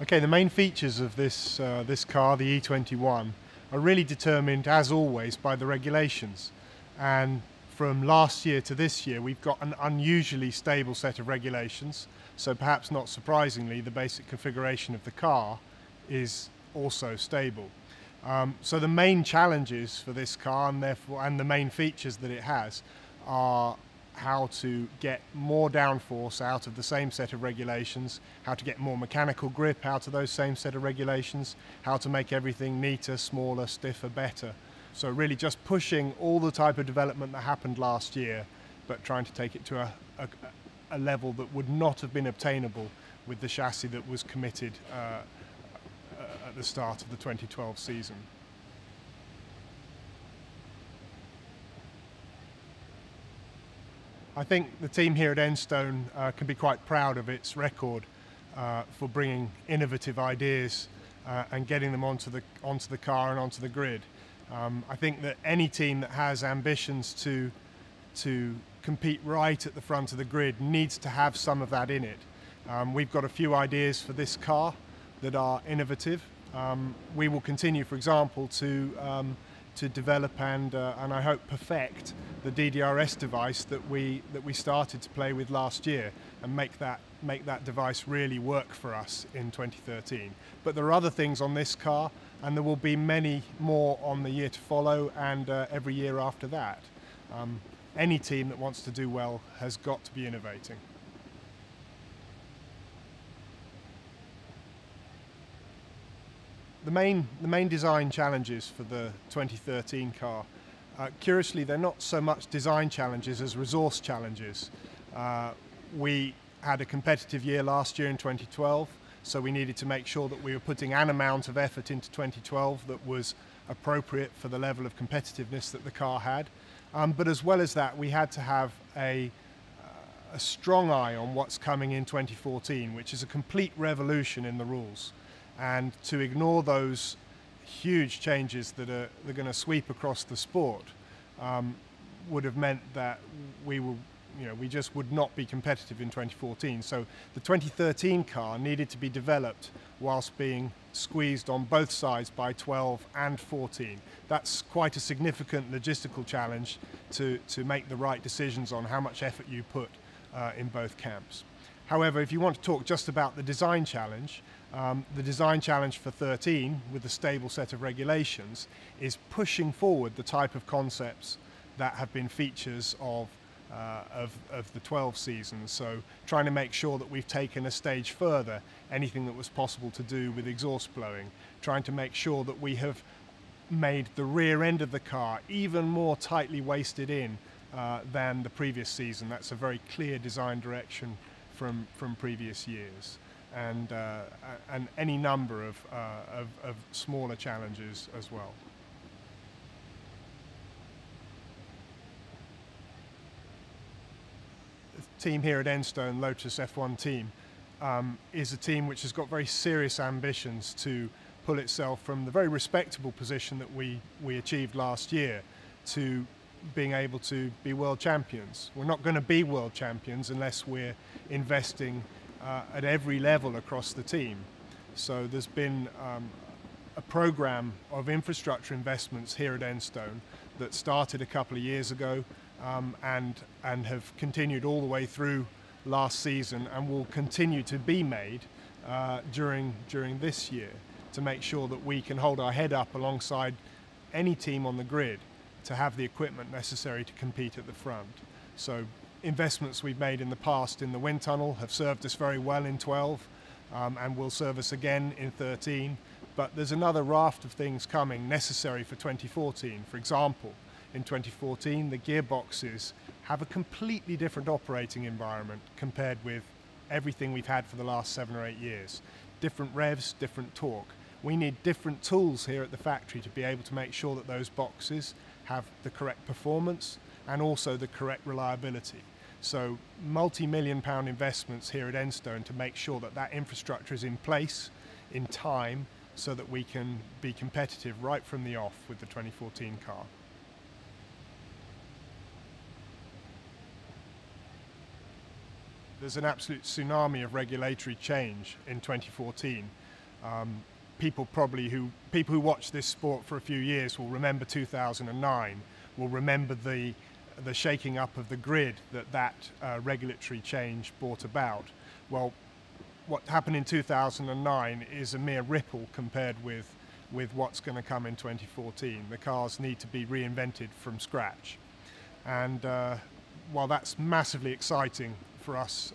Okay, the main features of this car, the E21, are really determined, as always, by the regulations. And from last year to this year, we've got an unusually stable set of regulations. So perhaps not surprisingly, the basic configuration of the car is also stable. So the main challenges for this car, and the main features that it has, are how to get more downforce out of the same set of regulations, how to get more mechanical grip out of those same set of regulations, how to make everything neater, smaller, stiffer, better. So really just pushing all the type of development that happened last year, but trying to take it to a level that would not have been obtainable with the chassis that was committed at the start of the 2012 season. I think the team here at Enstone can be quite proud of its record for bringing innovative ideas and getting them onto the car and onto the grid. I think that any team that has ambitions to compete right at the front of the grid needs to have some of that in it. We've got a few ideas for this car that are innovative. We will continue, for example, to develop and I hope perfect the DDRS device that we started to play with last year, and make that device really work for us in 2013. But there are other things on this car, and there will be many more on the year to follow and every year after that. Any team that wants to do well has got to be innovating. The main design challenges for the 2013 car, curiously, they're not so much design challenges as resource challenges. We had a competitive year last year in 2012, so we needed to make sure that we were putting an amount of effort into 2012 that was appropriate for the level of competitiveness that the car had. But as well as that, we had to have a strong eye on what's coming in 2014, which is a complete revolution in the rules. And to ignore those huge changes that are going to sweep across the sport would have meant that we just would not be competitive in 2014. So the 2013 car needed to be developed whilst being squeezed on both sides by 12 and 14. That's quite a significant logistical challenge to make the right decisions on how much effort you put in both camps. However, if you want to talk just about the design challenge for 13, with the stable set of regulations, is pushing forward the type of concepts that have been features of the 12 season. So trying to make sure that we've taken a stage further anything that was possible to do with exhaust blowing, trying to make sure that we have made the rear end of the car even more tightly waisted in than the previous season. That's a very clear design direction from previous years, and any number of smaller challenges as well. The team here at Enstone, Lotus F1 team, is a team which has got very serious ambitions to pull itself from the very respectable position that we achieved last year to being able to be world champions. We're not going to be world champions unless we're investing at every level across the team. So there's been a program of infrastructure investments here at Enstone that started a couple of years ago and have continued all the way through last season, and will continue to be made during this year, to make sure that we can hold our head up alongside any team on the grid to have the equipment necessary to compete at the front. So investments we've made in the past in the wind tunnel have served us very well in 12 and will serve us again in 13. But there's another raft of things coming necessary for 2014. For example, in 2014, the gearboxes have a completely different operating environment compared with everything we've had for the last 7 or 8 years. Different revs, different torque. We need different tools here at the factory to be able to make sure that those boxes have the correct performance and also the correct reliability. So multi-million-pound investments here at Enstone to make sure that that infrastructure is in place in time so that we can be competitive right from the off with the 2014 car. There's an absolute tsunami of regulatory change in 2014. People who watch this sport for a few years will remember 2009, will remember the shaking up of the grid that regulatory change brought about. Well, what happened in 2009 is a mere ripple compared with what's going to come in 2014. The cars need to be reinvented from scratch. And while that's massively exciting for us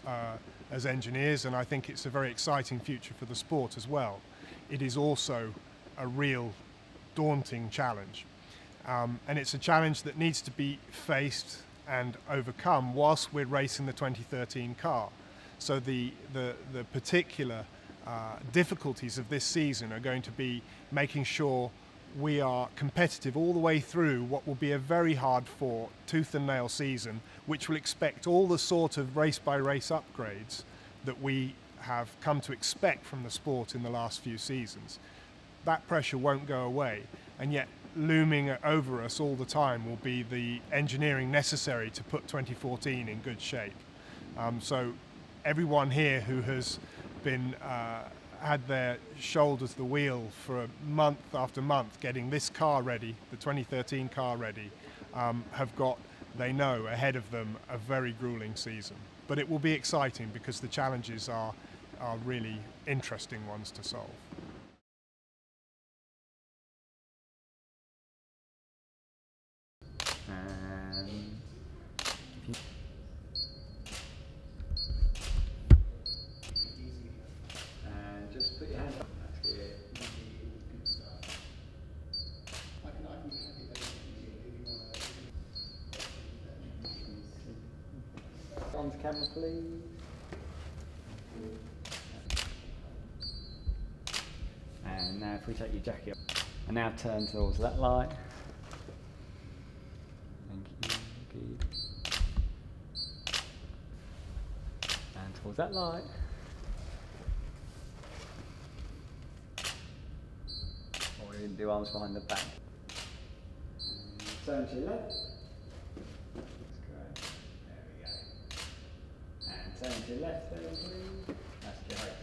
as engineers, and I think it's a very exciting future for the sport as well, it is also a real daunting challenge. And it's a challenge that needs to be faced and overcome whilst we're racing the 2013 car. So the particular difficulties of this season are going to be making sure we are competitive all the way through what will be a very hard-fought, tooth and nail season, which will expect all the sort of race-by-race upgrades that we have come to expect from the sport in the last few seasons. That pressure won't go away, and yet looming over us all the time will be the engineering necessary to put 2014 in good shape. So everyone here who has been had their shoulders the wheel for month after month getting this car ready, the 2013 car ready, have got, they know, ahead of them a very grueling season. But it will be exciting because the challenges are really interesting ones to solve. Just put your hand up. That's good. On the camera, please. And now if we take your jacket off, and now turn towards that light. Thank you. Good. And towards that light. Or you can do arms behind the back. And turn to your left. That's great. There we go. And turn to your left there, please. That's great.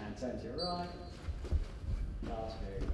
And turn to your right. That's very good.